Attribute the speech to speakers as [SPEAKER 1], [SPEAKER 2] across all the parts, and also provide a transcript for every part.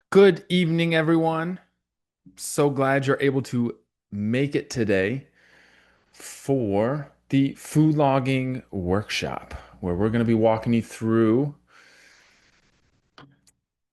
[SPEAKER 1] Good evening, everyone. So glad you're able to make it today for the food logging workshop, where we're going to be walking you through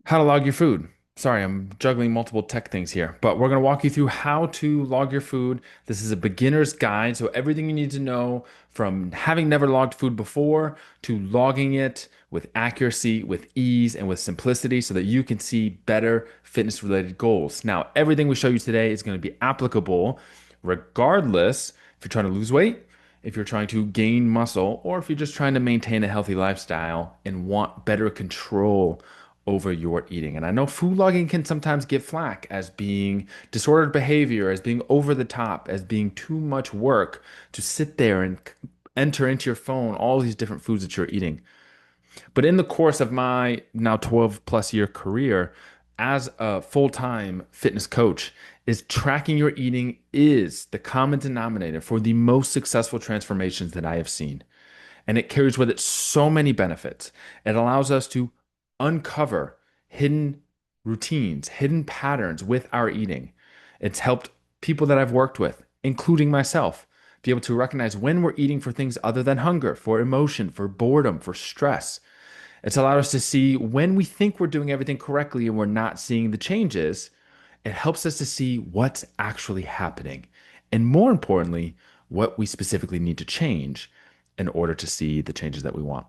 [SPEAKER 1] how to log your food. Sorry, I'm juggling multiple tech things here, but we're going to walk you through how to log your food. This is a beginner's guide, so everything you need to know from having never logged food before to logging it with accuracy, with ease, and with simplicity so that you can see better fitness related goals. Now, everything we show you today is going to be applicable regardless if you're trying to lose weight, if you're trying to gain muscle, or if you're just trying to maintain a healthy lifestyle and want better control over your eating. And I know food logging can sometimes get flack as being disordered behavior, as being over the top, as being too much work to sit there and enter into your phone all these different foods that you're eating. But in the course of my now 12 plus year career as a full-time fitness coach, is tracking your eating is the common denominator for the most successful transformations that I have seen. And it carries with it so many benefits. It allows us to uncover hidden routines, hidden patterns with our eating. It's helped people that I've worked with, including myself, be able to recognize when we're eating for things other than hunger, for emotion, for boredom, for stress. It's allowed us to see when we think we're doing everything correctly and we're not seeing the changes. It helps us to see what's actually happening. And more importantly, what we specifically need to change in order to see the changes that we want.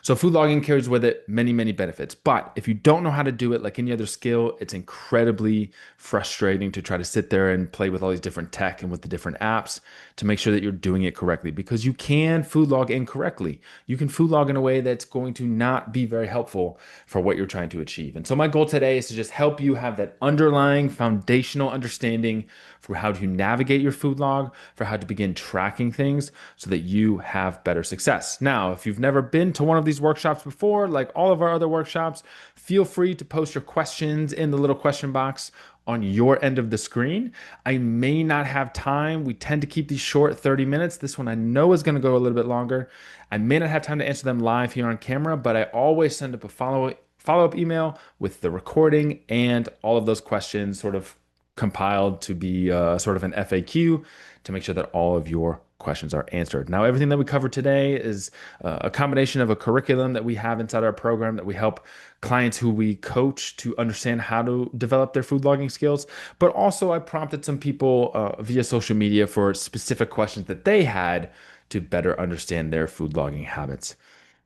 [SPEAKER 1] So food logging carries with it many, many benefits. But if you don't know how to do it like any other skill, it's incredibly frustrating to try to sit there and play with all these different tech and with the different apps to make sure that you're doing it correctly because you can food log incorrectly. You can food log in a way that's going to not be very helpful for what you're trying to achieve. And so my goal today is to just help you have that underlying foundational understanding for how to navigate your food log, for how to begin tracking things so that you have better success. Now, if you've never been to one of these workshops before, like all of our other workshops, feel free to post your questions in the little question box on your end of the screen. I may not have time. We tend to keep these short, 30 minutes. This one I know is going to go a little bit longer. I may not have time to answer them live here on camera, but I always send up a follow-up email with the recording and all of those questions sort of compiled to be sort of an FAQ to make sure that all of your questions are answered. Now, everything that we cover today is a combination of a curriculum that we have inside our program that we help clients who we coach to understand how to develop their food logging skills. But also, I prompted some people via social media for specific questions that they had to better understand their food logging habits.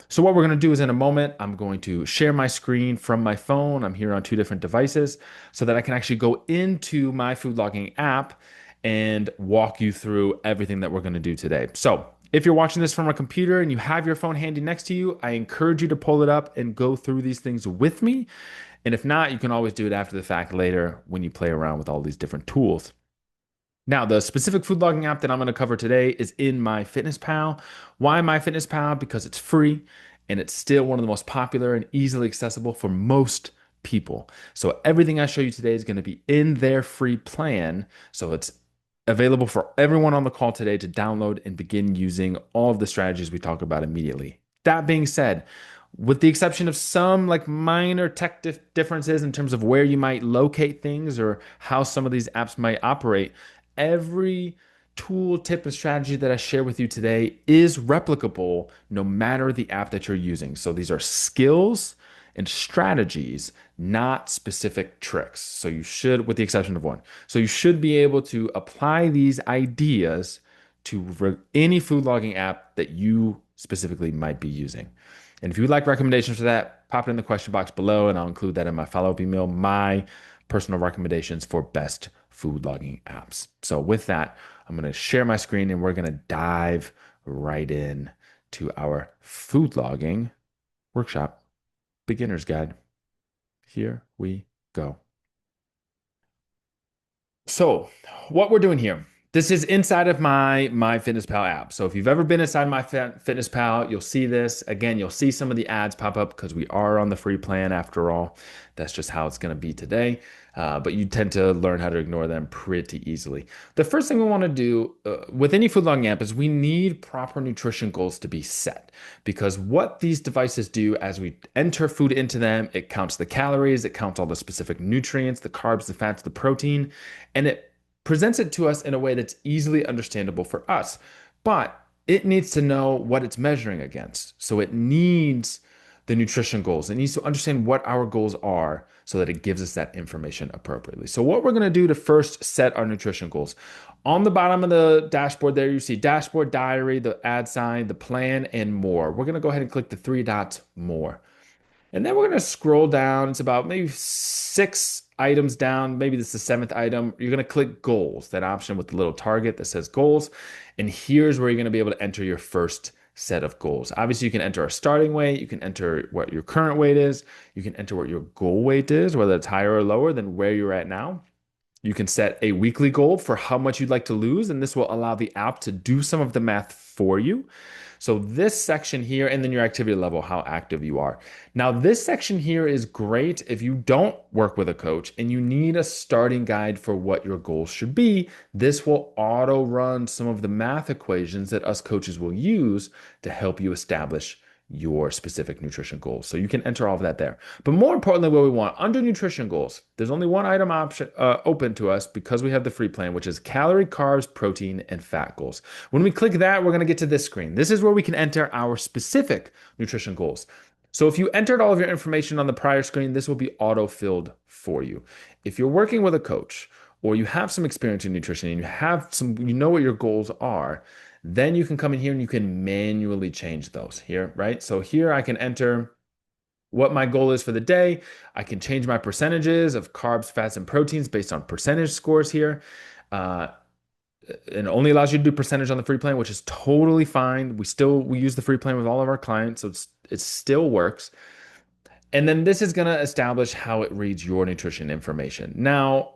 [SPEAKER 1] So what we're going to do is in a moment, I'm going to share my screen from my phone. I'm here on two different devices so that I can actually go into my food logging app and walk you through everything that we're going to do today. So if you're watching this from a computer and you have your phone handy next to you, I encourage you to pull it up and go through these things with me. And if not, you can always do it after the fact later when you play around with all these different tools. Now, the specific food logging app that I'm going to cover today is in MyFitnessPal. Why MyFitnessPal? Because it's free and it's still one of the most popular and easily accessible for most people. So everything I show you today is going to be in their free plan. So it's available for everyone on the call today to download and begin using all of the strategies we talk about immediately. That being said, with the exception of some like minor tech differences in terms of where you might locate things or how some of these apps might operate, every tool, tip, and strategy that I share with you today is replicable no matter the app that you're using. So these are skills and strategies, not specific tricks. So you should, with the exception of one, so you should be able to apply these ideas to any food logging app that you specifically might be using. And if you would like recommendations for that, pop it in the question box below and I'll include that in my follow-up email, my personal recommendations for best food logging apps. So with that, I'm going to share my screen and we're going to dive right in to our food logging workshop beginner's guide. Here we go. So, what we're doing here, This is inside of my MyFitnessPal app. So if you've ever been inside MyFitnessPal, you'll see this. Again, you'll see some of the ads pop up because we are on the free plan after all. That's just how it's going to be today. But you tend to learn how to ignore them pretty easily. The first thing we want to do with any food logging app is we need proper nutrition goals to be set. Because what these devices do as we enter food into them, it counts the calories, it counts all the specific nutrients, the carbs, the fats, the protein, and it presents it to us in a way that's easily understandable for us. But it needs to know what it's measuring against. So it needs the nutrition goals. It needs to understand what our goals are so that it gives us that information appropriately. So what we're going to do to first set our nutrition goals. On the bottom of the dashboard there, you see dashboard, diary, the ad sign, the plan, and more. We're going to go ahead and click the three dots, more. And then we're going to scroll down. It's about maybe 6 items down. Maybe this is the seventh item. You're going to click goals, that option with the little target that says goals. And here's where you're going to be able to enter your first set of goals. Obviously, you can enter a starting weight. You can enter what your current weight is. You can enter what your goal weight is, whether it's higher or lower than where you're at now. You can set a weekly goal for how much you'd like to lose, and this will allow the app to do some of the math for you. So this section here, and then your activity level, how active you are. Now, this section here is great if you don't work with a coach and you need a starting guide for what your goals should be. This will auto run some of the math equations that us coaches will use to help you establish your specific nutrition goals. So you can enter all of that there. But more importantly, what we want under nutrition goals, there's only one item option open to us because we have the free plan, which is calorie, carbs, protein, and fat goals. When we click that, we're going to get to this screen. This is where we can enter our specific nutrition goals. So if you entered all of your information on the prior screen, this will be auto-filled for you. If you're working with a coach or you have some experience in nutrition and you know what your goals are, then you can come in here and you can manually change those here, right? So here I can enter what my goal is for the day. I can change my percentages of carbs, fats, and proteins based on percentage scores here. It only allows you to do percentage on the free plan, which is totally fine. We use the free plan with all of our clients, so it still works. And then this is going to establish how it reads your nutrition information. Now,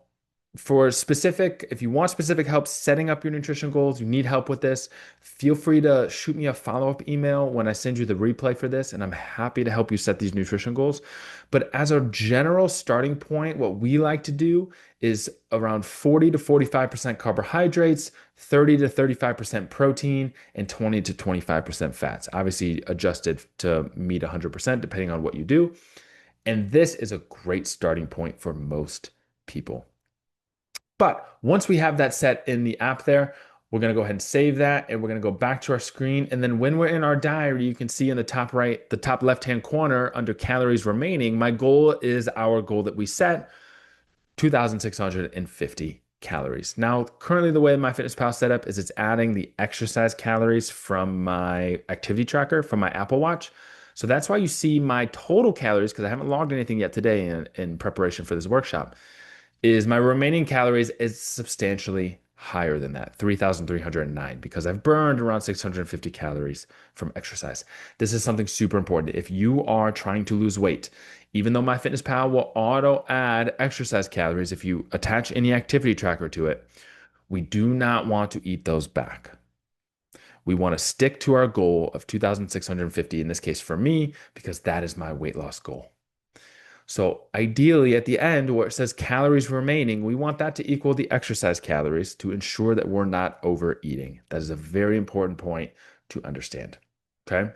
[SPEAKER 1] if you want specific help setting up your nutrition goals, you need help with this, feel free to shoot me a follow-up email when I send you the replay for this, and I'm happy to help you set these nutrition goals. But as a general starting point, what we like to do is around 40 to 45% carbohydrates, 30 to 35% protein, and 20 to 25% fats, obviously adjusted to meet 100% depending on what you do. And this is a great starting point for most people. But once we have that set in the app there, we're going to go ahead and save that, and we're going to go back to our screen. And then when we're in our diary, you can see in the top left-hand corner under calories remaining, my goal is our goal that we set, 2,650 calories. Now, currently the way MyFitnessPal is set up is it's adding the exercise calories from my activity tracker from my Apple Watch. So that's why you see my total calories, because I haven't logged anything yet today in preparation for this workshop, is my remaining calories is substantially higher than that, 3,309, because I've burned around 650 calories from exercise. This is something super important. If you are trying to lose weight, even though MyFitnessPal will auto add exercise calories if you attach any activity tracker to it, we do not want to eat those back. We want to stick to our goal of 2,650 in this case for me, because that is my weight loss goal. So ideally at the end where it says calories remaining, we want that to equal the exercise calories to ensure that we're not overeating. That is a very important point to understand. Okay.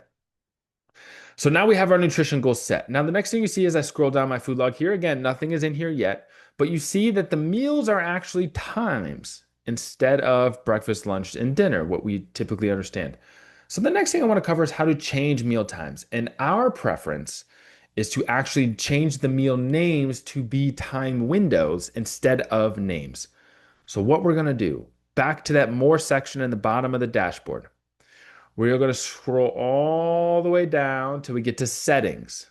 [SPEAKER 1] So now we have our nutrition goals set. Now the next thing you see as I scroll down my food log here, again, nothing is in here yet, but you see that the meals are actually times instead of breakfast, lunch, and dinner, what we typically understand. So the next thing I want to cover is how to change meal times. And our preference is to actually change the meal names to be time windows instead of names. So what we're going to do, back to that more section in the bottom of the dashboard, we're going to scroll all the way down till we get to settings.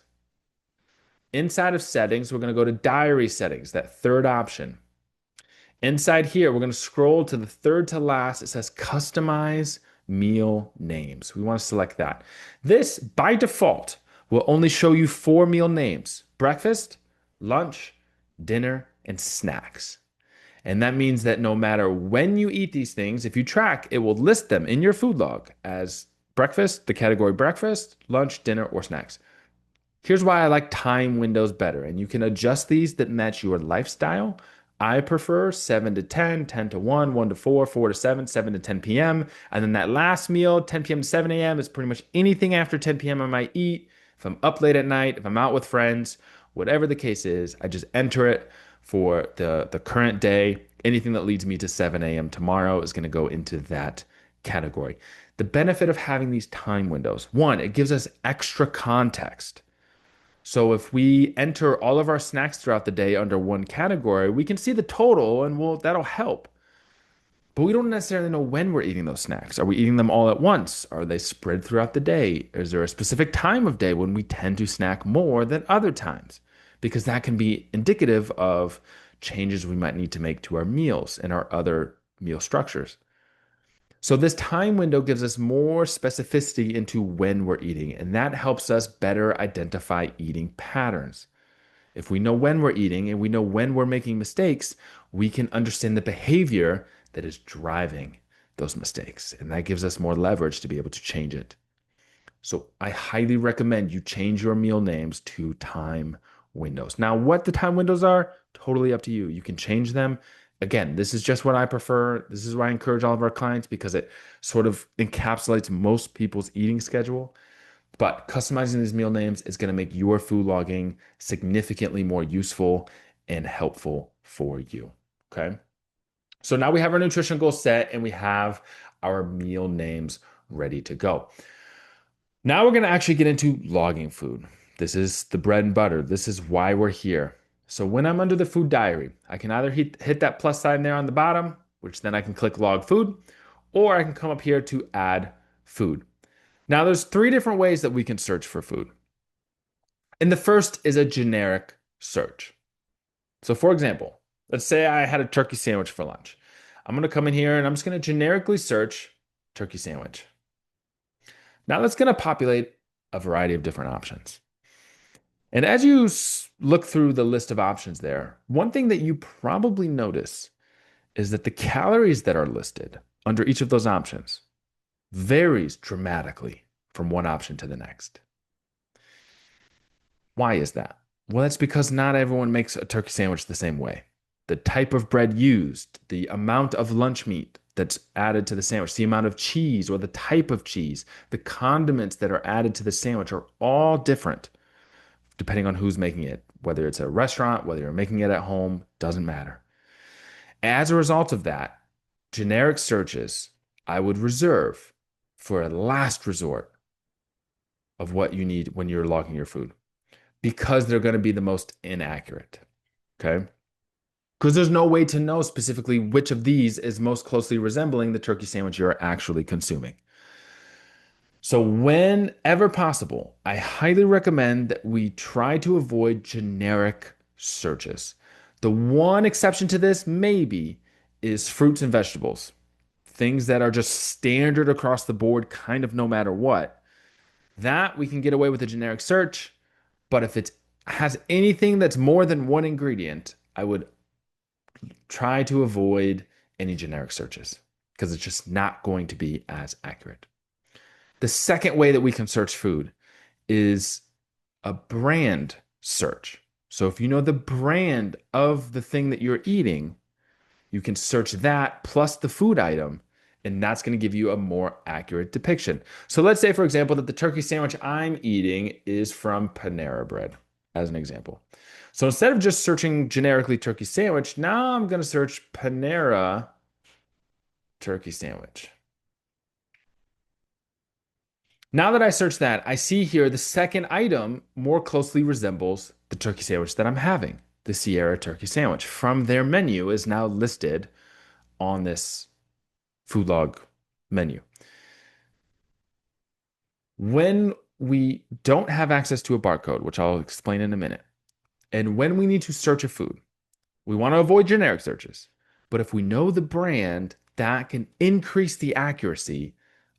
[SPEAKER 1] Inside of settings, we're going to go to diary settings, that third option. Inside here, we're going to scroll to the third to last. It says customize meal names. We want to select that. This, by default, will only show you 4 meal names: breakfast, lunch, dinner, and snacks. And that means that no matter when you eat these things, if you track, it will list them in your food log as breakfast, the category breakfast, lunch, dinner, or snacks. Here's why I like time windows better, and you can adjust these that match your lifestyle. I prefer 7 to 10, 10 to 1, 1 to 4, 4 to 7, 7 to 10 p.m. And then that last meal, 10 p.m. to 7 a.m., is pretty much anything after 10 p.m. I might eat. If I'm up late at night, if I'm out with friends, whatever the case is, I just enter it for the current day. Anything that leads me to 7 a.m. tomorrow is going to go into that category. The benefit of having these time windows, one, it gives us extra context. So if we enter all of our snacks throughout the day under one category, we can see the total and that'll help. But we don't necessarily know when we're eating those snacks. Are we eating them all at once? Are they spread throughout the day? Is there a specific time of day when we tend to snack more than other times? Because that can be indicative of changes we might need to make to our meals and our other meal structures. So this time window gives us more specificity into when we're eating, and that helps us better identify eating patterns. If we know when we're eating and we know when we're making mistakes, we can understand the behavior that is driving those mistakes, and that gives us more leverage to be able to change it. So I highly recommend you change your meal names to time windows. Now, what the time windows are, totally up to you. You can change them. Again, this is just what I prefer. This is why I encourage all of our clients because it sort of encapsulates most people's eating schedule. But customizing these meal names is going to make your food logging significantly more useful and helpful for you. Okay. So now we have our nutrition goal set and we have our meal names ready to go. Now we're going to actually get into logging food. This is the bread and butter. This is why we're here. So when I'm under the food diary, I can either hit that plus sign there on the bottom, which then I can click log food, or I can come up here to add food. Now there's three different ways that we can search for food. And the first is a generic search. So for example, let's say I had a turkey sandwich for lunch. I'm going to come in here and I'm just going to generically search turkey sandwich. Now that's going to populate a variety of different options. And as you look through the list of options there, one thing that you probably notice is that the calories that are listed under each of those options varies dramatically from one option to the next. Why is that? Well, that's because not everyone makes a turkey sandwich the same way. The type of bread used, the amount of lunch meat that's added to the sandwich, the amount of cheese or the type of cheese, the condiments that are added to the sandwich are all different depending on who's making it. Whether it's a restaurant, whether you're making it at home, doesn't matter. As a result of that, generic searches I would reserve for a last resort of what you need when you're logging your food because they're going to be the most inaccurate. Okay. Because there's no way to know specifically which of these is most closely resembling the turkey sandwich you're actually consuming. So, whenever possible, I highly recommend that we try to avoid generic searches. The one exception to this, maybe, is fruits and vegetables, things that are just standard across the board, kind of no matter what. That we can get away with a generic search, but if it has anything that's more than one ingredient, I would try to avoid any generic searches because it's just not going to be as accurate. The second way that we can search food is a brand search. So if you know the brand of the thing that you're eating, you can search that plus the food item, and that's going to give you a more accurate depiction. So let's say, for example, that the turkey sandwich I'm eating is from Panera Bread, as an example. So instead of just searching generically turkey sandwich, now I'm going to search Panera turkey sandwich. Now that I search that, I see here the second item more closely resembles the turkey sandwich that I'm having. The Sierra turkey sandwich from their menu is now listed on this food log menu. When we don't have access to a barcode, which I'll explain in a minute, and when we need to search a food, we want to avoid generic searches. But if we know the brand, that can increase the accuracy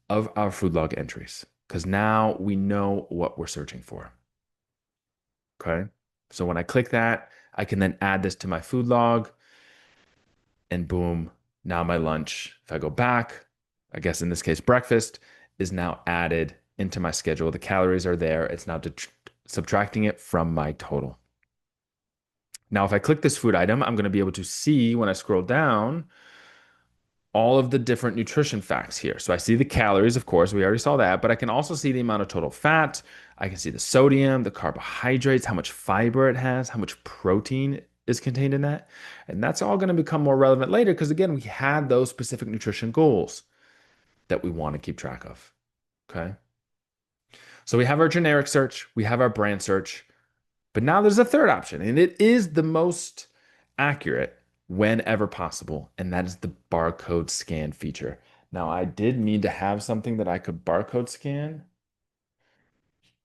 [SPEAKER 1] of our food log entries because now we know what we're searching for. Okay. So when I click that, I can then add this to my food log. and boom, now my lunch, if I go back, I guess in this case, breakfast is now added into my schedule. The calories are there. It's now subtracting it from my total. Now, if I click this food item, I'm going to be able to see when I scroll down all of the different nutrition facts here. So I see the calories, of course, we already saw that, but I can also see the amount of total fat. I can see the sodium, the carbohydrates, how much fiber it has, how much protein is contained in that. And that's all going to become more relevant later because, again, we had those specific nutrition goals that we want to keep track of. Okay. So we have our generic search, we have our brand search, but now there's a third option, and it is the most accurate whenever possible, and that is the barcode scan feature. Now, I did need to have something that I could barcode scan.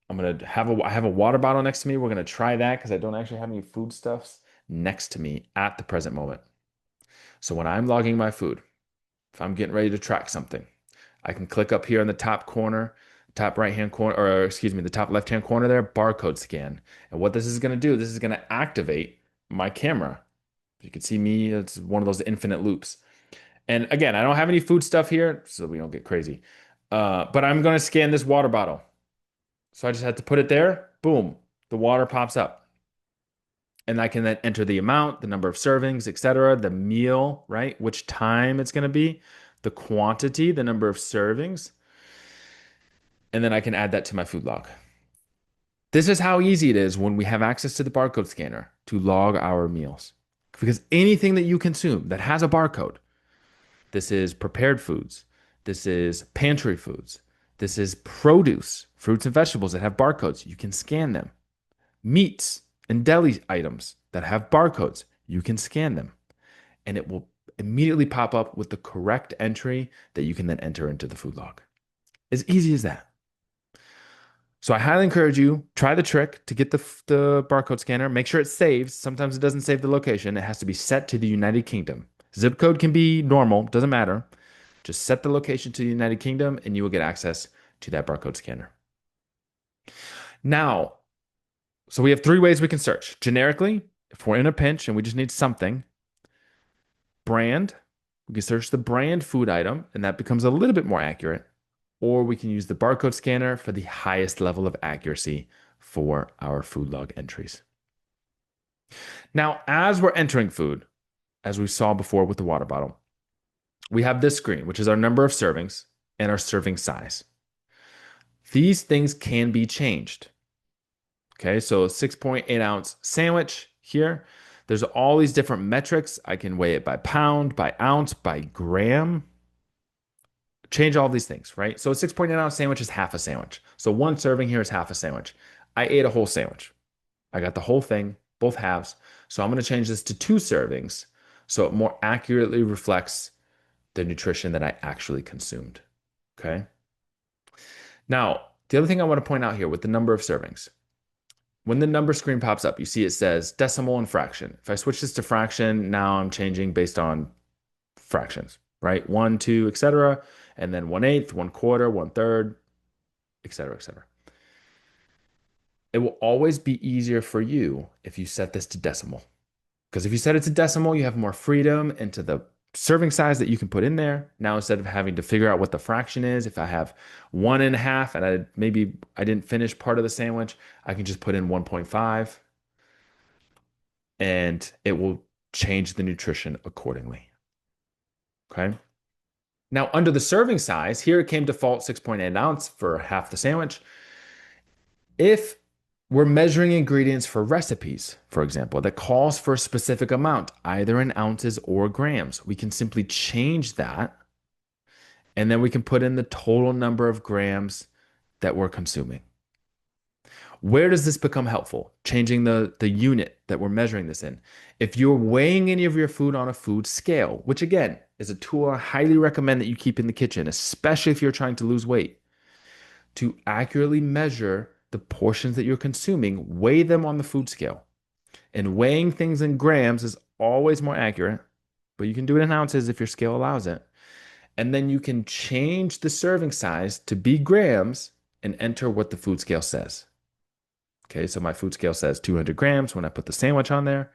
[SPEAKER 1] I have a water bottle next to me. We're gonna try that because I don't actually have any foodstuffs next to me at the present moment. So when I'm logging my food, if I'm getting ready to track something, I can click up here in the top corner, top right hand corner, or excuse me, the top left hand corner there, barcode scan. And what this is going to do, this is going to activate my camera. You can see me, it's one of those infinite loops. And again, I don't have any food stuff here, so we don't get crazy. But I'm going to scan this water bottle. So I just have to put it there. Boom, the water pops up. And I can then enter the amount, the number of servings, etc., the meal, right? Which time it's going to be, the quantity, the number of servings. And then I can add that to my food log. This is how easy it is when we have access to the barcode scanner to log our meals. Because anything that you consume that has a barcode, this is prepared foods, this is pantry foods, this is produce, fruits and vegetables that have barcodes, you can scan them. Meats and deli items that have barcodes, you can scan them. And it will immediately pop up with the correct entry that you can then enter into the food log. As easy as that. So I highly encourage you, try the trick to get the barcode scanner. Make sure it saves. Sometimes it doesn't save the location. It has to be set to the United Kingdom. Zip code can be normal, doesn't matter. Just set the location to the United Kingdom and you will get access to that barcode scanner. Now, so we have three ways we can search. Generically, if we're in a pinch and we just need something. Brand, we can search the brand food item and that becomes a little bit more accurate. Or we can use the barcode scanner for the highest level of accuracy for our food log entries. Now, as we're entering food, as we saw before with the water bottle, we have this screen, which is our number of servings and our serving size. These things can be changed. Okay, so a 6.8 ounce sandwich here. There's all these different metrics. I can weigh it by pound, by ounce, by gram. Change all these things, right? So a 6.8 ounce sandwich is half a sandwich. So one serving here is half a sandwich. I ate a whole sandwich. I got the whole thing, both halves. So I'm going to change this to 2 servings so it more accurately reflects the nutrition that I actually consumed. Okay. Now, the other thing I want to point out here with the number of servings, when the number screen pops up, you see it says decimal and fraction. If I switch this to fraction, now I'm changing based on fractions, right? 1, 2, etc. And then 1/8, 1/4, 1/3, etc., etc. It will always be easier for you if you set this to decimal. Because if you set it to decimal, you have more freedom into the serving size that you can put in there. Now, instead of having to figure out what the fraction is, if I have 1.5 and I didn't finish part of the sandwich, I can just put in 1.5 and it will change the nutrition accordingly. Okay. Now, under the serving size, here it came default 6.8 ounce for half the sandwich. If we're measuring ingredients for recipes, for example, that calls for a specific amount, either in ounces or grams, we can simply change that. And then we can put in the total number of grams that we're consuming. Where does this become helpful? Changing the unit that we're measuring this in. If you're weighing any of your food on a food scale, which again is a tool I highly recommend that you keep in the kitchen, especially if you're trying to lose weight, to accurately measure the portions that you're consuming, weigh them on the food scale. And weighing things in grams is always more accurate, but you can do it in ounces if your scale allows it. And then you can change the serving size to be grams and enter what the food scale says. Okay, so my food scale says 200 grams. When I put the sandwich on there,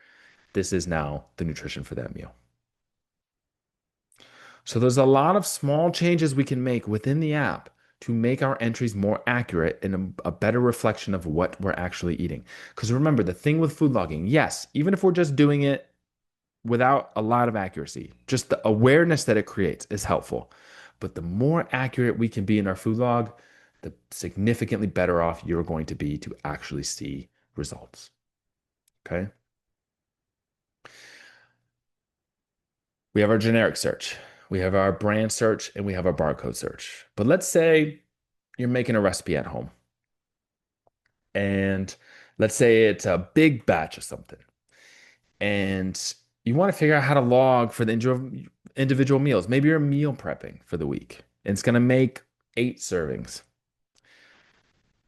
[SPEAKER 1] this is now the nutrition for that meal. So there's a lot of small changes we can make within the app to make our entries more accurate and a better reflection of what we're actually eating. Because remember, the thing with food logging, yes, even if we're just doing it without a lot of accuracy, just the awareness that it creates is helpful. But the more accurate we can be in our food log, the significantly better off you're going to be to actually see results. Okay. We have our generic search, we have our brand search, and we have our barcode search. But let's say you're making a recipe at home, and let's say it's a big batch of something, and you want to figure out how to log for the individual meals. Maybe you're meal prepping for the week, and it's going to make 8 servings.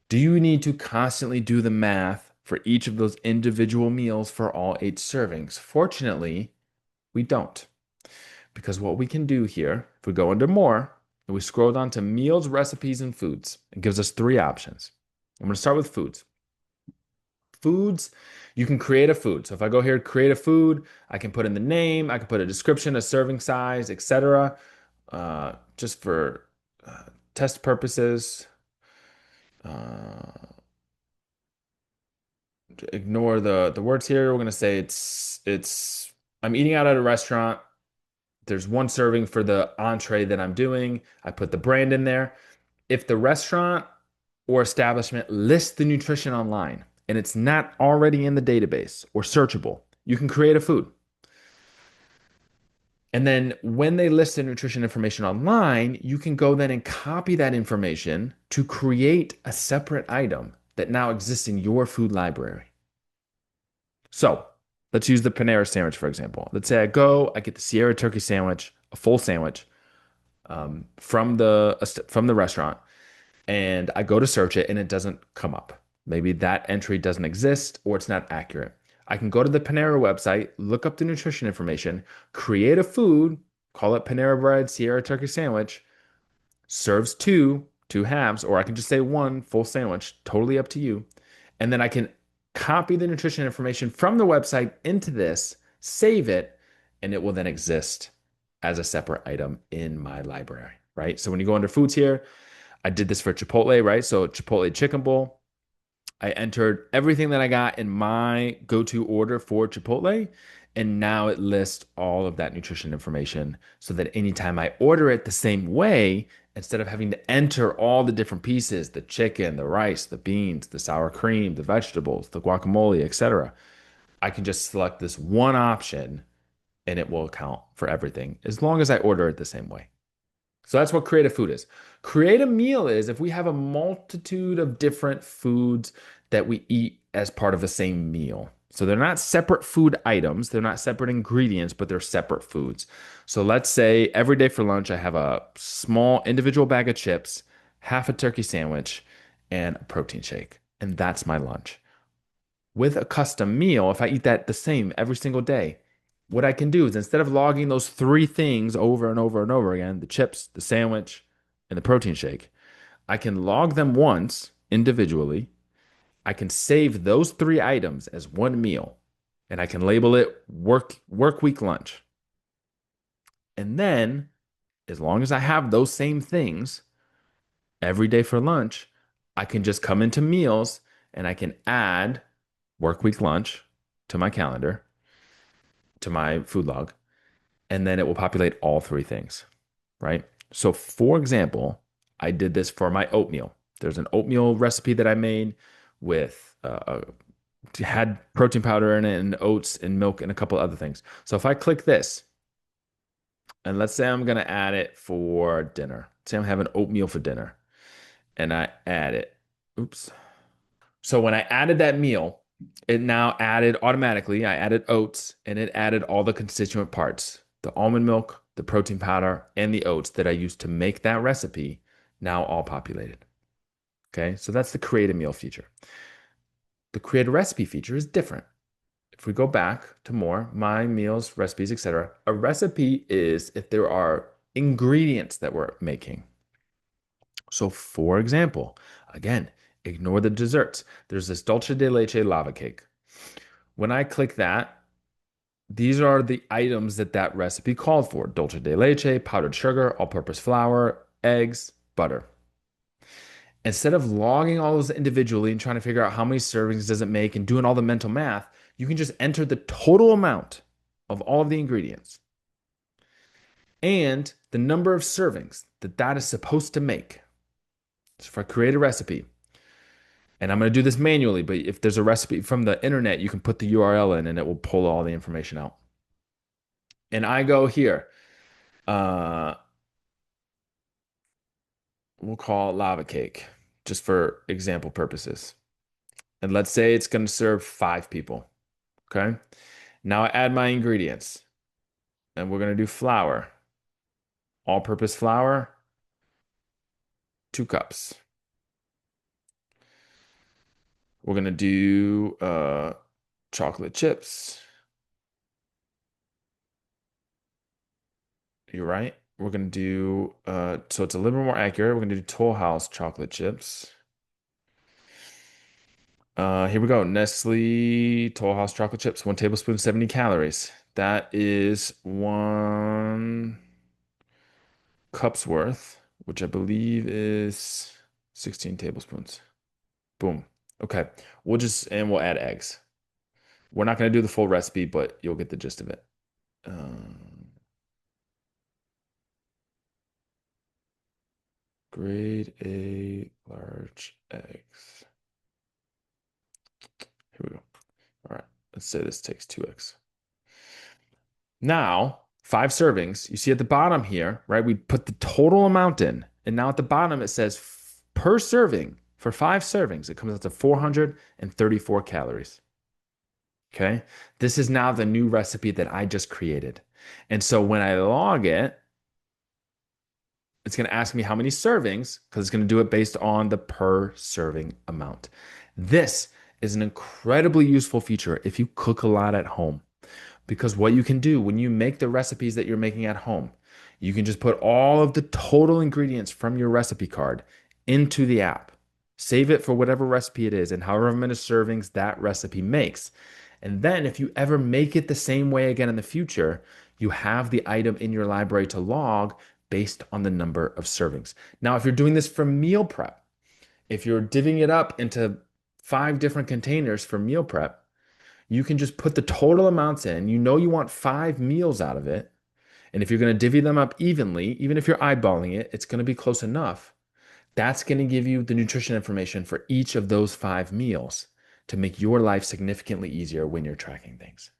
[SPEAKER 1] Do you need to constantly do the math for each of those individual meals for all 8 servings? Fortunately, we don't. Because what we can do here, if we go under more and we scroll down to meals, recipes, and foods, it gives us 3 options. I'm going to start with foods. Foods, you can create a food. So if I go here, create a food, I can put in the name, I can put a description, a serving size, etc. Just for test purposes. Uh, Ignore the words here. We're going to say it's I'm eating out at a restaurant. There's 1 serving for the entree that I'm doing. I put the brand in there. If the restaurant or establishment lists the nutrition online and it's not already in the database or searchable, you can create a food. And then when they list the nutrition information online, you can go then and copy that information to create a separate item that now exists in your food library. So let's use the Panera sandwich, for example. Let's say I get the Sierra turkey sandwich, a full sandwich from the restaurant, and I go to search it and it doesn't come up. Maybe that entry doesn't exist or it's not accurate. I can go to the Panera website, look up the nutrition information, create a food, call it Panera Bread Sierra Turkey Sandwich, serves two halves, or I can just say one full sandwich, totally up to you. And then I can copy the nutrition information from the website into this, save it, and it will then exist as a separate item in my library, right? So when you go under foods here, I did this for Chipotle, right? So Chipotle chicken bowl. I entered everything that I got in my go-to order for Chipotle, and now it lists all of that nutrition information so that anytime I order it the same way, instead of having to enter all the different pieces, the chicken, the rice, the beans, the sour cream, the vegetables, the guacamole, etc., I can just select this one option and it will account for everything as long as I order it the same way. So that's what creative food is. Create a meal is if we have a multitude of different foods that we eat as part of the same meal. So they're not separate food items, they're not separate ingredients, but they're separate foods. So let's say every day for lunch, I have a small individual bag of chips, half a turkey sandwich, and a protein shake. And that's my lunch. With a custom meal, if I eat that the same every single day, what I can do is instead of logging those 3 things over and over and over again, the chips, the sandwich, and the protein shake, I can log them once individually. I can save those 3 items as one meal, and I can label it work week lunch. And then, as long as I have those same things every day for lunch, I can just come into meals and I can add work week lunch to my calendar, to my food log, and then it will populate all 3 things, right? So, for example, I did this for my oatmeal. There's an oatmeal recipe that I made with had protein powder in it and oats and milk and a couple other things. So if I click this, and let's say I'm gonna add it for dinner. Say I'm having oatmeal for dinner, and I add it. Oops. So when I added that meal, it now added automatically, I added oats and it added all the constituent parts, the almond milk, the protein powder, and the oats that I used to make that recipe, now all populated. Okay, so that's the create a meal feature. The create a recipe feature is different. If we go back to more, my meals, recipes, etc., a recipe is if there are ingredients that we're making. So, for example, again, ignore the desserts. There's this dulce de leche lava cake. When I click that, These are the items that that recipe called for: dulce de leche, powdered sugar, all-purpose flour, eggs, butter. Instead of logging all those individually and trying to figure out how many servings does it make and doing all the mental math, you can just enter the total amount of all of the ingredients and the number of servings that that is supposed to make. So if I create a recipe, and I'm going to do this manually, but if there's a recipe from the internet, you can put the URL in and it will pull all the information out. And I go here, uh, we'll call it lava cake, just for example purposes. And let's say it's going to serve 5 people. Okay. Now I add my ingredients, and we're going to do flour, all purpose flour, 2 cups. We're going to do chocolate chips. You're right. We're going to do, so it's a little bit more accurate. We're going to do Toll House chocolate chips. Here we go. Nestle Toll House chocolate chips, 1 tablespoon, 70 calories. That is 1 cup's worth, which I believe is 16 tablespoons. Boom. Okay. We'll add eggs. We're not going to do the full recipe, but you'll get the gist of it. Grade A large eggs. Here we go. All right. Let's say this takes 2x. Now, 5 servings. You see at the bottom here, right? We put the total amount in. And now at the bottom, it says per serving for 5 servings, it comes out to 434 calories. Okay. This is now the new recipe that I just created. And so when I log it, it's going to ask me how many servings because it's going to do it based on the per serving amount. This is an incredibly useful feature if you cook a lot at home. Because what you can do when you make the recipes that you're making at home, you can just put all of the total ingredients from your recipe card into the app. Save it for whatever recipe it is and however many servings that recipe makes. And then if you ever make it the same way again in the future, you have the item in your library to log based on the number of servings. Now, if you're doing this for meal prep, if you're divvying it up into 5 different containers for meal prep, you can just put the total amounts in. You know you want 5 meals out of it. And if you're going to divvy them up evenly, even if you're eyeballing it, it's going to be close enough. That's going to give you the nutrition information for each of those 5 meals to make your life significantly easier when you're tracking things.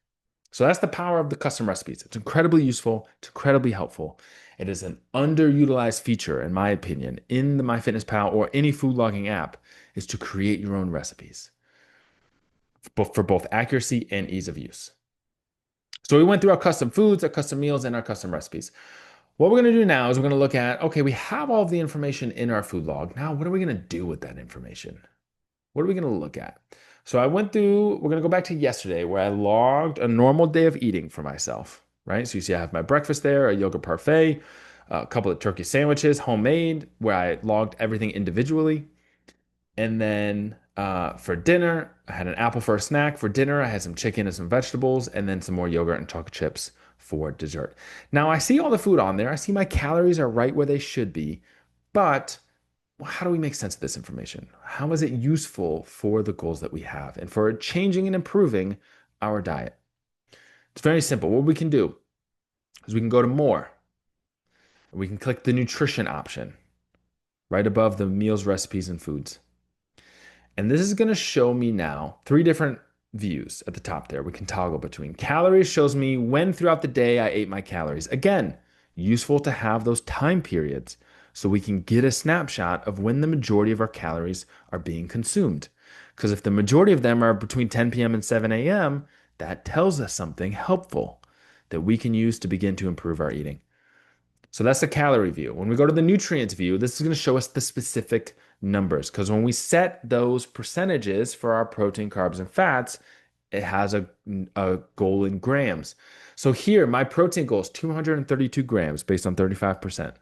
[SPEAKER 1] So that's the power of the custom recipes. It's incredibly useful. It's incredibly helpful. It is an underutilized feature, in my opinion, in the MyFitnessPal or any food logging app, is to create your own recipes for both accuracy and ease of use. So we went through our custom foods, our custom meals, and our custom recipes. What we're going to do now is we're going to look at, okay, we have all of the information in our food log. Now, what are we going to do with that information? What are we going to look at? So I went through, we're going to go back to yesterday where I logged a normal day of eating for myself, right? So you see I have my breakfast there, a yogurt parfait, a couple of turkey sandwiches, homemade, where I logged everything individually. And then for dinner, I had an apple for a snack. For dinner, I had some chicken and some vegetables, and then some more yogurt and chocolate chips for dessert. Now, I see all the food on there. I see my calories are right where they should be, but how do we make sense of this information? How is it useful for the goals that we have and for changing and improving our diet? It's very simple. What we can do is we can go to more. We can click the nutrition option right above the meals, recipes, and foods. And this is going to show me now 3 different views at the top there. We can toggle between. Calories shows me when throughout the day I ate my calories. Again, useful to have those time periods so we can get a snapshot of when the majority of our calories are being consumed. Because if the majority of them are between 10 p.m. and 7 a.m., that tells us something helpful that we can use to begin to improve our eating. So that's the calorie view. When we go to the nutrients view, this is going to show us the specific numbers because when we set those percentages for our protein, carbs, and fats, it has a goal in grams. So here, my protein goal is 232 grams based on 35%.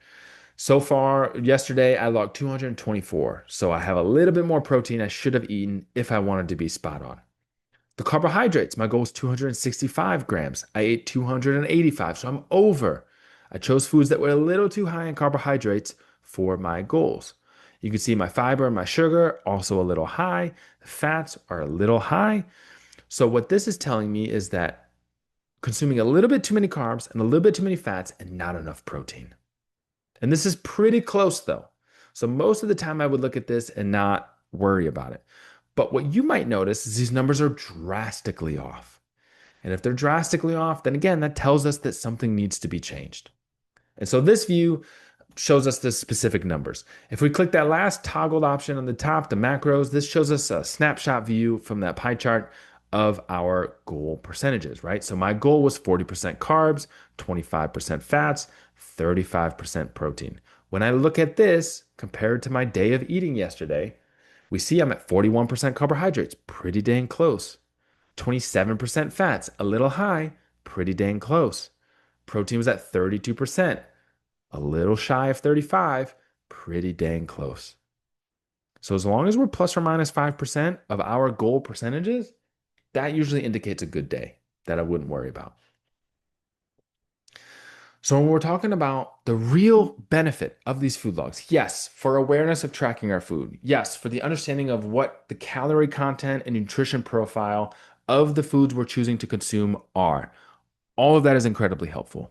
[SPEAKER 1] So far, yesterday, I logged 224. So I have a little bit more protein I should have eaten if I wanted to be spot on. The carbohydrates, my goal is 265 grams. I ate 285, so I'm over. I chose foods that were a little too high in carbohydrates for my goals. You can see my fiber and my sugar also a little high. The fats are a little high. So what this is telling me is that consuming a little bit too many carbs and a little bit too many fats and not enough protein. And this is pretty close though. So most of the time I would look at this and not worry about it. But what you might notice is these numbers are drastically off. And if they're drastically off, then again, that tells us that something needs to be changed. And so this view shows us the specific numbers. If we click that last toggled option on the top, the macros, this shows us a snapshot view from that pie chart of our goal percentages, right? So my goal was 40% carbs, 25% fats, 35% protein. When I look at this compared to my day of eating yesterday, we see I'm at 41% carbohydrates, pretty dang close. 27% fats, a little high, pretty dang close. Protein was at 32%, a little shy of 35, pretty dang close. So as long as we're plus or minus 5% of our goal percentages, that usually indicates a good day that I wouldn't worry about. So when we're talking about the real benefit of these food logs, yes, for awareness of tracking our food. Yes, for the understanding of what the calorie content and nutrition profile of the foods we're choosing to consume are. All of that is incredibly helpful.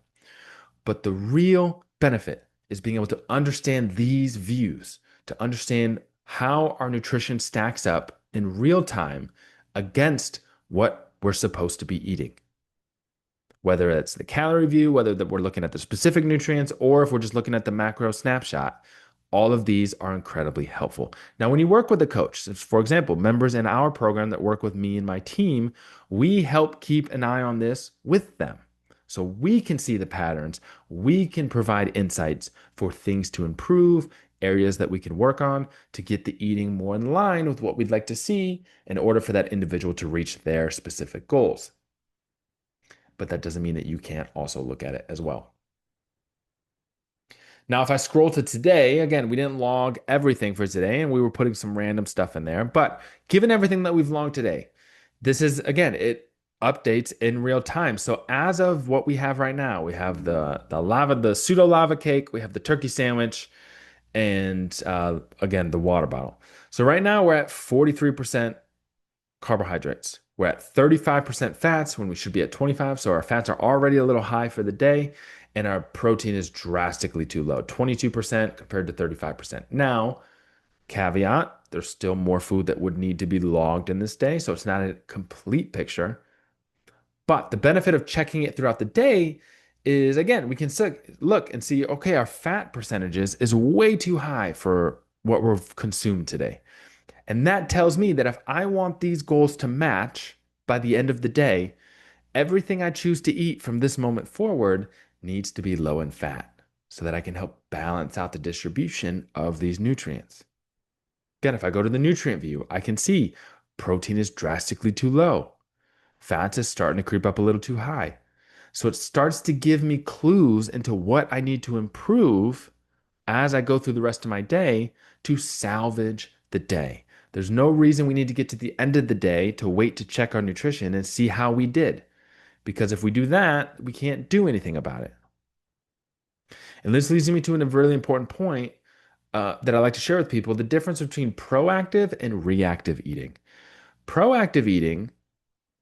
[SPEAKER 1] But the real benefit is being able to understand these views, to understand how our nutrition stacks up in real time against what we're supposed to be eating. Whether it's the calorie view, whether that we're looking at the specific nutrients, or if we're just looking at the macro snapshot, all of these are incredibly helpful. Now, when you work with a coach, for example, members in our program that work with me and my team, we help keep an eye on this with them. So we can see the patterns, we can provide insights for things to improve, areas that we can work on to get the eating more in line with what we'd like to see in order for that individual to reach their specific goals. But that doesn't mean that you can't also look at it as well. Now, if I scroll to today, again, we didn't log everything for today and we were putting some random stuff in there. But given everything that we've logged today, this is, again, it updates in real time. So as of what we have right now, we have the pseudo lava cake, we have the turkey sandwich, and again, the water bottle. So right now we're at 43% carbohydrates. We're at 35% fats when we should be at 25. So our fats are already a little high for the day, and our protein is drastically too low, 22% compared to 35%. Now, caveat, there's still more food that would need to be logged in this day. So it's not a complete picture. But the benefit of checking it throughout the day is, again, we can look and see, okay, our fat percentages is way too high for what we've consumed today. And that tells me that if I want these goals to match by the end of the day, everything I choose to eat from this moment forward needs to be low in fat so that I can help balance out the distribution of these nutrients. Again, if I go to the nutrient view, I can see protein is drastically too low. Fats is starting to creep up a little too high. So it starts to give me clues into what I need to improve as I go through the rest of my day to salvage the day. There's no reason we need to get to the end of the day to wait to check our nutrition and see how we did. Because if we do that, we can't do anything about it. And this leads me to a really important point that I like to share with people, the difference between proactive and reactive eating. Proactive eating,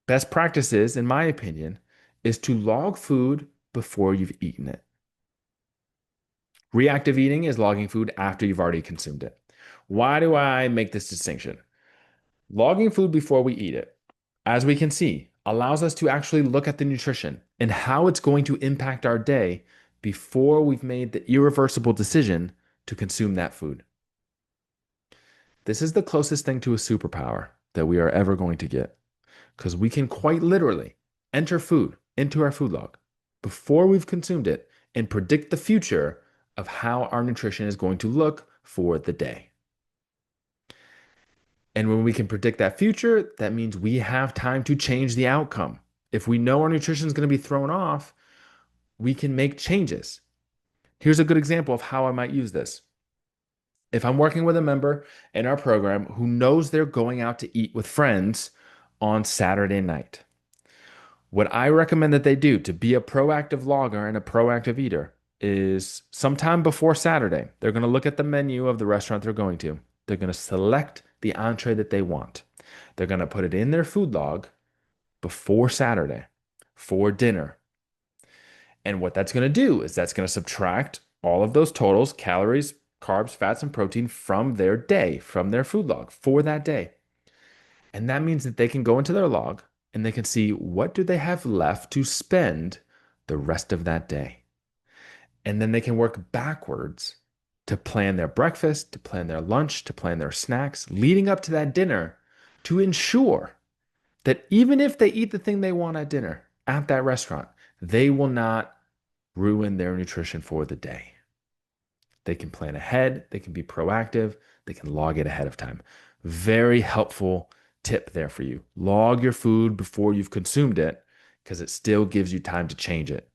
[SPEAKER 1] best practices, in my opinion, is to log food before you've eaten it. Reactive eating is logging food after you've already consumed it. Why do I make this distinction? Logging food before we eat it, as we can see, allows us to actually look at the nutrition and how it's going to impact our day before we've made the irreversible decision to consume that food. This is the closest thing to a superpower that we are ever going to get because we can quite literally enter food into our food log before we've consumed it and predict the future of how our nutrition is going to look for the day. And when we can predict that future, that means we have time to change the outcome. If we know our nutrition is going to be thrown off, we can make changes. Here's a good example of how I might use this. If I'm working with a member in our program who knows they're going out to eat with friends on Saturday night. What I recommend that they do to be a proactive logger and a proactive eater is sometime before Saturday, they're going to look at the menu of the restaurant they're going to. They're going to select the entree that they want. They're going to put it in their food log before Saturday for dinner. And what that's going to do is that's going to subtract all of those totals, calories, carbs, fats, and protein from their day, from their food log for that day. And that means that they can go into their log and they can see what do they have left to spend the rest of that day. And then they can work backwards to plan their breakfast, to plan their lunch, to plan their snacks leading up to that dinner to ensure that even if they eat the thing they want at dinner at that restaurant, they will not ruin their nutrition for the day. They can plan ahead, they can be proactive, they can log it ahead of time. Very helpful tip there for you. Log your food before you've consumed it because it still gives you time to change it.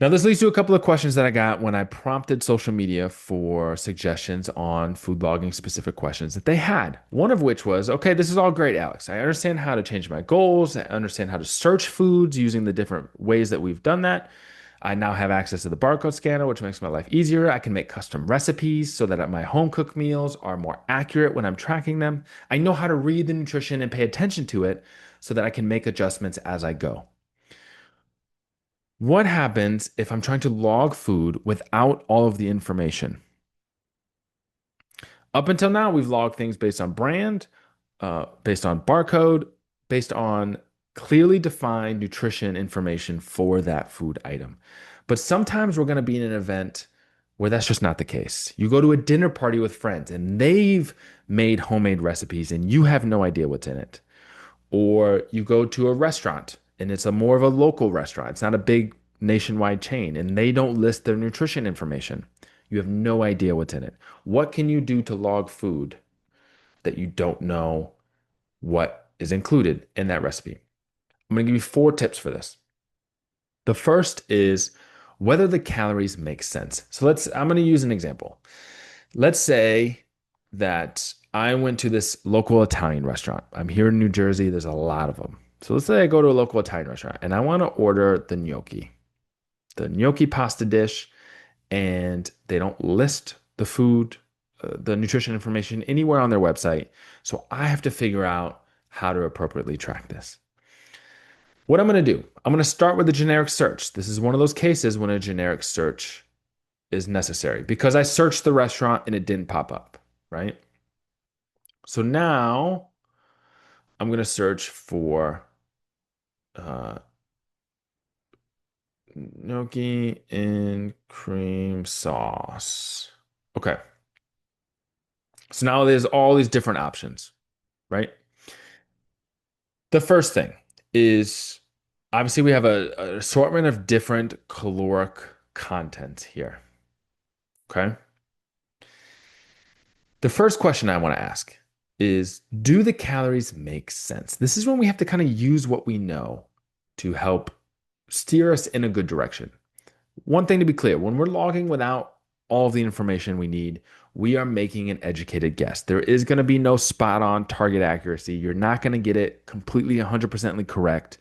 [SPEAKER 1] Now, this leads to a couple of questions that I got when I prompted social media for suggestions on food logging specific questions that they had. One of which was, okay, this is all great, Alex. I understand how to change my goals. I understand how to search foods using the different ways that we've done that. I now have access to the barcode scanner, which makes my life easier. I can make custom recipes so that my home cooked meals are more accurate when I'm tracking them. I know how to read the nutrition and pay attention to it so that I can make adjustments as I go. What happens if I'm trying to log food without all of the information? Up until now, we've logged things based on brand, based on barcode, based on clearly defined nutrition information for that food item. But sometimes we're going to be in an event where that's just not the case. You go to a dinner party with friends and they've made homemade recipes and you have no idea what's in it. Or you go to a restaurant and it's a more of a local restaurant. It's not a big nationwide chain and they don't list their nutrition information. You have no idea what's in it. What can you do to log food that you don't know what is included in that recipe? I'm going to give you 4 tips for this. The first is whether the calories make sense. So I'm going to use an example. Let's say that I went to this local Italian restaurant. I'm here in New Jersey. There's a lot of them. So let's say I go to a local Italian restaurant and I want to order the gnocchi pasta dish, and they don't list the food, the nutrition information anywhere on their website. So I have to figure out how to appropriately track this. What I'm going to do, I'm going to start with a generic search. This is one of those cases when a generic search is necessary because I searched the restaurant and it didn't pop up, right? So now I'm going to search for uh, gnocchi and cream sauce. Okay. So now there's all these different options, right? The first thing is obviously we have an assortment of different caloric content here. Okay. The first question I want to ask is, do the calories make sense? This is when we have to kind of use what we know to help steer us in a good direction. One thing to be clear, when we're logging without all of the information we need, we are making an educated guess. There is going to be no spot on target accuracy. You're not going to get it completely 100% correct.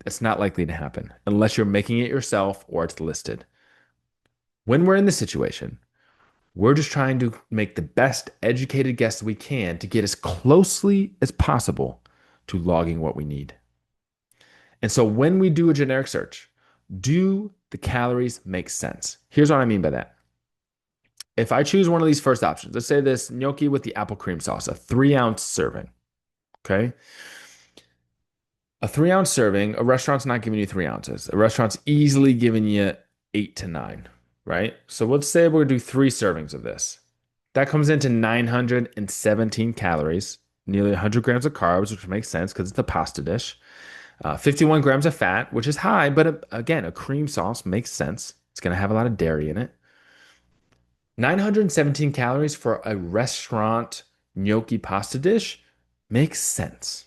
[SPEAKER 1] It's not likely to happen unless you're making it yourself or it's listed. When we're in this situation, we're just trying to make the best educated guess we can to get as closely as possible to logging what we need. And so when we do a generic search, do the calories make sense? Here's what I mean by that. If I choose one of these first options, let's say this gnocchi with the apple cream sauce, a 3-ounce serving, okay? A 3-ounce serving, a restaurant's not giving you 3 ounces. A restaurant's easily giving you 8 to 9, right? So let's say we're gonna do 3 servings of this. That comes into 917 calories, nearly 100 grams of carbs, which makes sense because it's a pasta dish. 51 grams of fat, which is high, but again, a cream sauce makes sense. It's going to have a lot of dairy in it. 917 calories for a restaurant gnocchi pasta dish makes sense.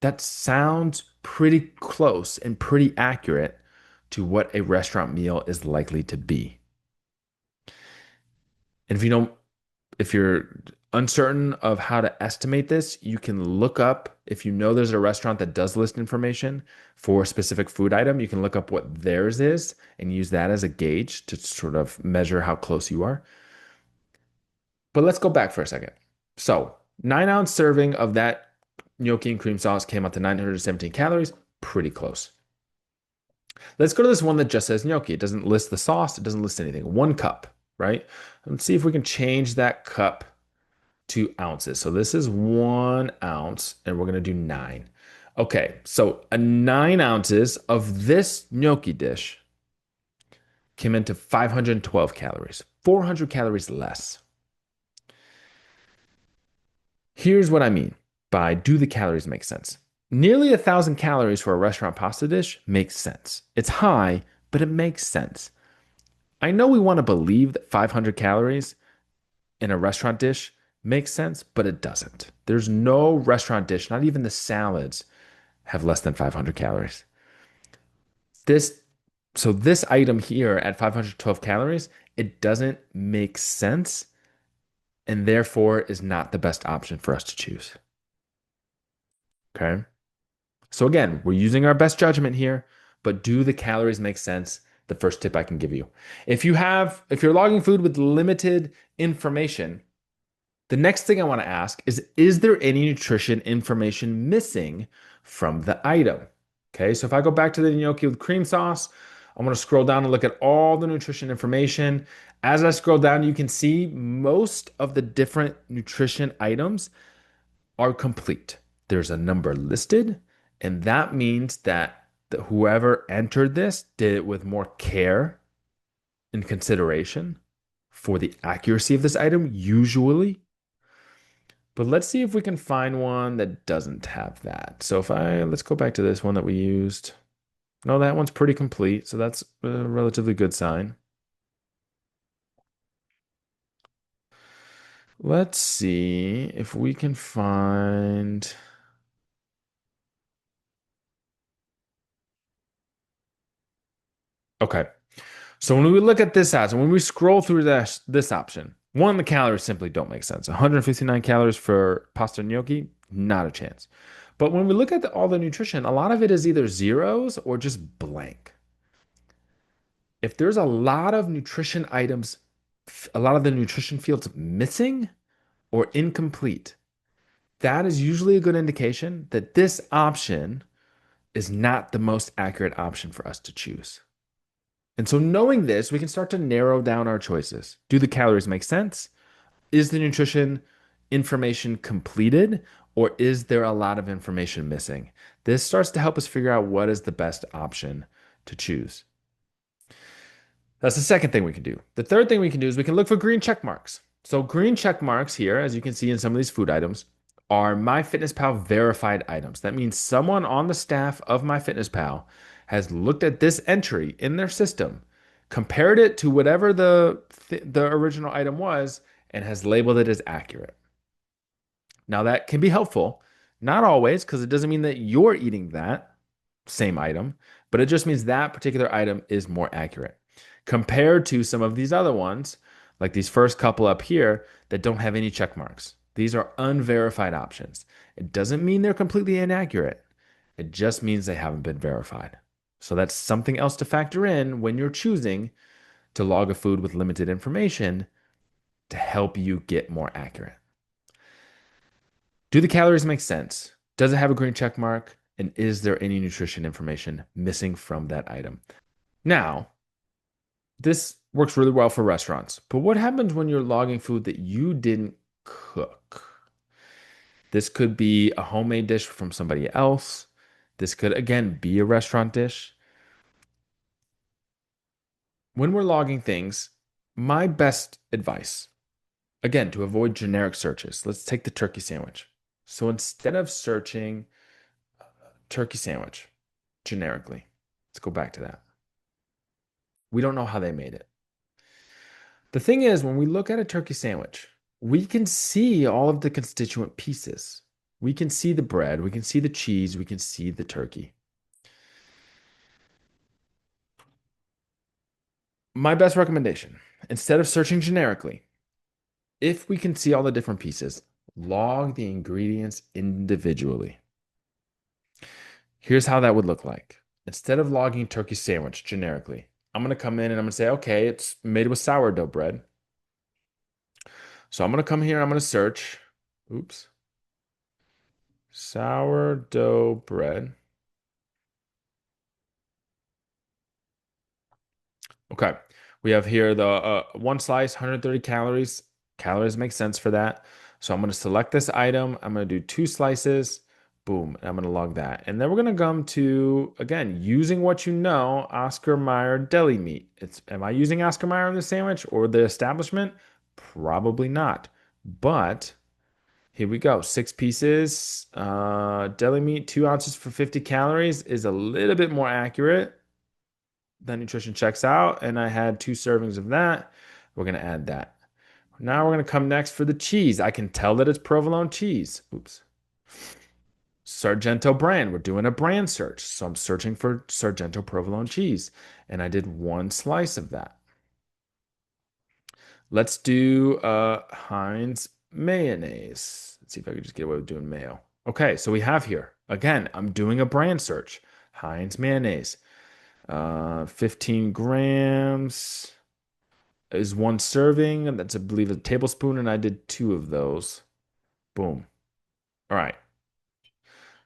[SPEAKER 1] That sounds pretty close and pretty accurate to what a restaurant meal is likely to be. And if you're uncertain of how to estimate this, you can look up, if you know there's a restaurant that does list information for a specific food item, you can look up what theirs is and use that as a gauge to sort of measure how close you are. But let's go back for a second. So, 9-ounce serving of that gnocchi and cream sauce came out to 917 calories, pretty close. Let's go to this one that just says gnocchi. It doesn't list the sauce, it doesn't list anything. 1 cup, right? Let's see if we can change that cup to ounces. So this is 1 ounce, and we're going to do 9. Okay, so 9 ounces of this gnocchi dish came into 512 calories, 400 calories less. Here's what I mean by do the calories make sense? Nearly 1,000 calories for a restaurant pasta dish makes sense. It's high, but it makes sense. I know we want to believe that 500 calories in a restaurant dish makes sense, but it doesn't. There's no restaurant dish, not even the salads, have less than 500 calories. This so this item here at 512 calories, it doesn't make sense and therefore is not the best option for us to choose. Okay? So again, we're using our best judgment here, but do the calories make sense? The first tip I can give you. If you're logging food with limited information, the next thing I want to ask is there any nutrition information missing from the item? Okay, so if I go back to the gnocchi with cream sauce, I'm going to scroll down and look at all the nutrition information. As I scroll down, you can see most of the different nutrition items are complete. There's a number listed, and that means that whoever entered this did it with more care and consideration for the accuracy of this item, usually. But let's see if we can find one that doesn't have that. So let's go back to this one that we used. No, that one's pretty complete, so that's a relatively good sign. Let's see if we can find. Okay. So when we look at this option, when we scroll through this option, one, the calories simply don't make sense. 159 calories for pasta gnocchi, not a chance. But when we look at all the nutrition, a lot of it is either zeros or just blank. If there's a lot of nutrition items, a lot of the nutrition fields missing or incomplete, that is usually a good indication that this option is not the most accurate option for us to choose. And so, knowing this, we can start to narrow down our choices. Do the calories make sense? Is the nutrition information completed, or is there a lot of information missing? This starts to help us figure out what is the best option to choose. That's the second thing we can do. The third thing we can do is we can look for green check marks. So, green check marks here, as you can see in some of these food items, are MyFitnessPal verified items. That means someone on the staff of MyFitnessPal has looked at this entry in their system, compared it to whatever the original item was, and has labeled it as accurate. Now, that can be helpful, not always, because it doesn't mean that you're eating that same item, but it just means that particular item is more accurate compared to some of these other ones, like these first couple up here that don't have any check marks. These are unverified options. It doesn't mean they're completely inaccurate. It just means they haven't been verified. So that's something else to factor in when you're choosing to log a food with limited information to help you get more accurate. Do the calories make sense? Does it have a green check mark? And is there any nutrition information missing from that item? Now, this works really well for restaurants, but what happens when you're logging food that you didn't cook? This could be a homemade dish from somebody else. This could, again, be a restaurant dish. When we're logging things, my best advice, again, to avoid generic searches, let's take the turkey sandwich. So instead of searching turkey sandwich generically, let's go back to that. We don't know how they made it. The thing is, when we look at a turkey sandwich, we can see all of the constituent pieces. We can see the bread, we can see the cheese, we can see the turkey. My best recommendation, instead of searching generically, If we can see all the different pieces, log the ingredients individually. Here's how that would look like. Instead of logging turkey sandwich generically, I'm going to come in and I'm going to say, okay, it's made with sourdough bread. So I'm going to come here and I'm going to search, oops, sourdough bread. Okay. We have here the one slice, 130 calories. Calories make sense for that. So I'm going to select this item. I'm going to do two slices. Boom. And I'm going to log that. And then we're going to come to, again, using what you know, Oscar Mayer deli meat. Am I using Oscar Mayer in the sandwich or the establishment? Probably not. But here we go. Six pieces. Deli meat, 2 ounces for 50 calories is a little bit more accurate. That nutrition checks out, and I had 2 servings of that. We're going to add that. Now we're going to come next for the cheese. I can tell that it's provolone cheese. Oops. Sargento brand. We're doing a brand search. So I'm searching for Sargento provolone cheese, and I did 1 slice of that. Let's do Heinz mayonnaise. Let's see if I can just get away with doing mayo. Okay, so we have here, again, I'm doing a brand search. Heinz mayonnaise. 15 grams is 1 serving, and that's, I believe, a tablespoon, and I did 2 of those. Boom. All right.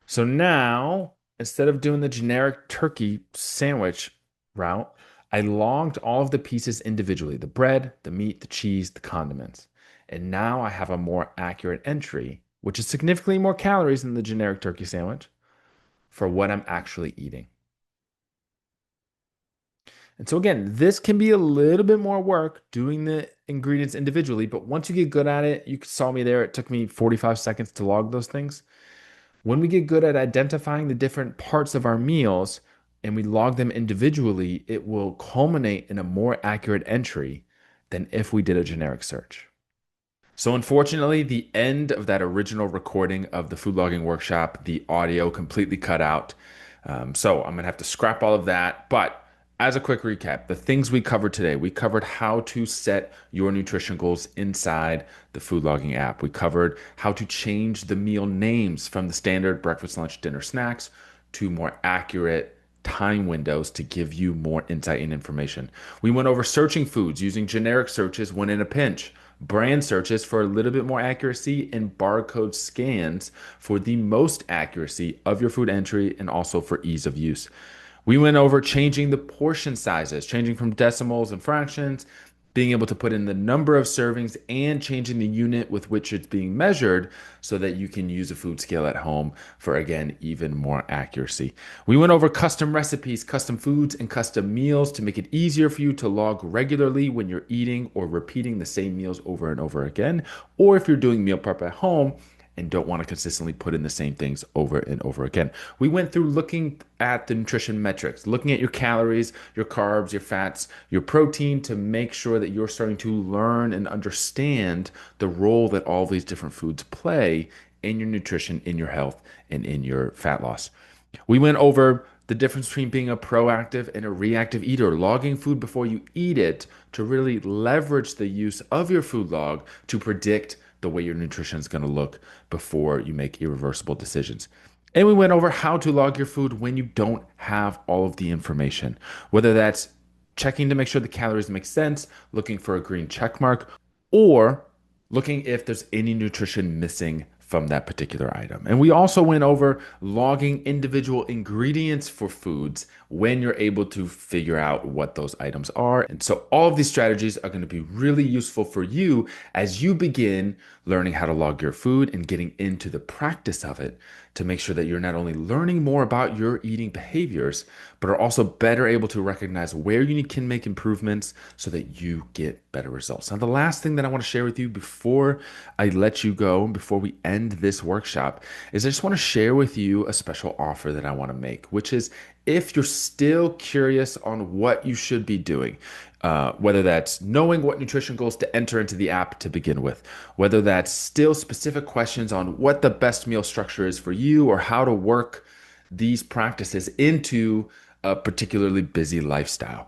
[SPEAKER 1] So now, instead of doing the generic turkey sandwich route, I logged all of the pieces individually, the bread, the meat, the cheese, the condiments. And now I have a more accurate entry, which is significantly more calories than the generic turkey sandwich for what I'm actually eating. And so again, this can be a little bit more work doing the ingredients individually, but once you get good at it, you saw me there. It took me 45 seconds to log those things. When we get good at identifying the different parts of our meals and we log them individually, it will culminate in a more accurate entry than if we did a generic search. So, unfortunately, the end of that original recording of the food logging workshop, the audio completely cut out. So, I'm going to have to scrap all of that. But as a quick recap, the things we covered today, we covered how to set your nutrition goals inside the food logging app. We covered how to change the meal names from the standard breakfast, lunch, dinner, snacks to more accurate time windows to give you more insight and information. We went over searching foods using generic searches when in a pinch, brand searches for a little bit more accuracy, and barcode scans for the most accuracy of your food entry and also for ease of use. We went over changing the portion sizes, changing from decimals and fractions, being able to put in the number of servings and changing the unit with which it's being measured so that you can use a food scale at home for, again, even more accuracy. We went over custom recipes, custom foods, and custom meals to make it easier for you to log regularly when you're eating or repeating the same meals over and over again, or if you're doing meal prep at home and don't want to consistently put in the same things over and over again. We went through looking at the nutrition metrics, looking at your calories, your carbs, your fats, your protein to make sure that you're starting to learn and understand the role that all these different foods play in your nutrition, in your health, and in your fat loss. We went over the difference between being a proactive and a reactive eater, logging food before you eat it to really leverage the use of your food log to predict the way your nutrition is going to look before you make irreversible decisions. And we went over how to log your food when you don't have all of the information, whether that's checking to make sure the calories make sense, looking for a green check mark, or looking if there's any nutrition missing from that particular item. And we also went over logging individual ingredients for foods when you're able to figure out what those items are. And so all of these strategies are going to be really useful for you as you begin learning how to log your food and getting into the practice of it to make sure that you're not only learning more about your eating behaviors, but are also better able to recognize where you can make improvements so that you get better results. Now, the last thing that I want to share with you before I let you go, before we end this workshop, is I just want to share with you a special offer that I want to make, which is if you're still curious on what you should be doing, whether that's knowing what nutrition goals to enter into the app to begin with, whether that's still specific questions on what the best meal structure is for you or how to work these practices into a particularly busy lifestyle.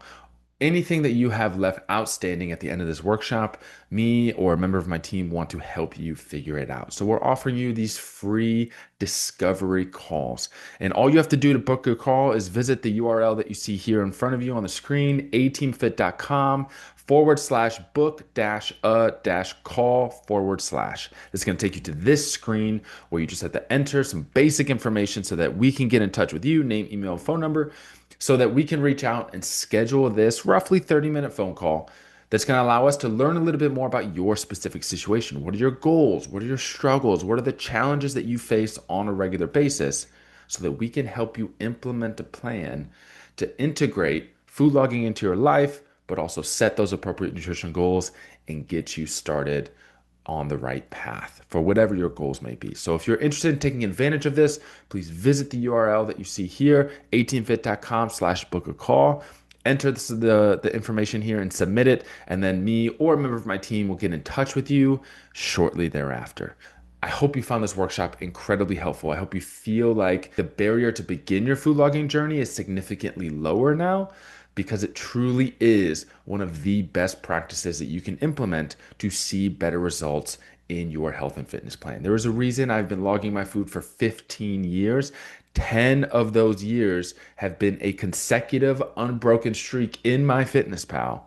[SPEAKER 1] anything that you have left outstanding at the end of this workshop, me or a member of my team want to help you figure it out. So we're offering you these free discovery calls. And all you have to do to book a call is visit the URL that you see here in front of you on the screen, ateamfit.com/book dash a dash call forward slash. It's going to take you to this screen where you just have to enter some basic information so that we can get in touch with you, name, email, phone number, so that we can reach out and schedule this roughly 30-minute phone call that's going to allow us to learn a little bit more about your specific situation. What are your goals? What are your struggles? What are the challenges that you face on a regular basis so that we can help you implement a plan to integrate food logging into your life, but also set those appropriate nutrition goals and get you started on the right path for whatever your goals may be. So if you're interested in taking advantage of this, please visit the URL that you see here, ateamfit.com/book a call. Enter the information here and submit it, and then me or a member of my team will get in touch with you shortly thereafter. I hope you found this workshop incredibly helpful. I hope you feel like the barrier to begin your food logging journey is significantly lower now, because it truly is one of the best practices that you can implement to see better results in your health and fitness plan. There is a reason I've been logging my food for 15 years. 10 of those years have been a consecutive unbroken streak in MyFitnessPal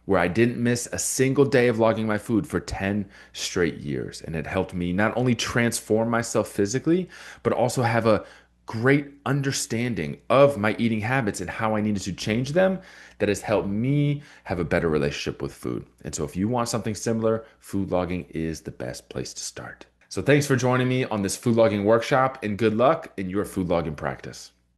[SPEAKER 1] where I didn't miss a single day of logging my food for 10 straight years. And it helped me not only transform myself physically, but also have a great understanding of my eating habits and how I needed to change them that has helped me have a better relationship with food. And so if you want something similar, food logging is the best place to start. So thanks for joining me on this food logging workshop, and good luck in your food logging practice.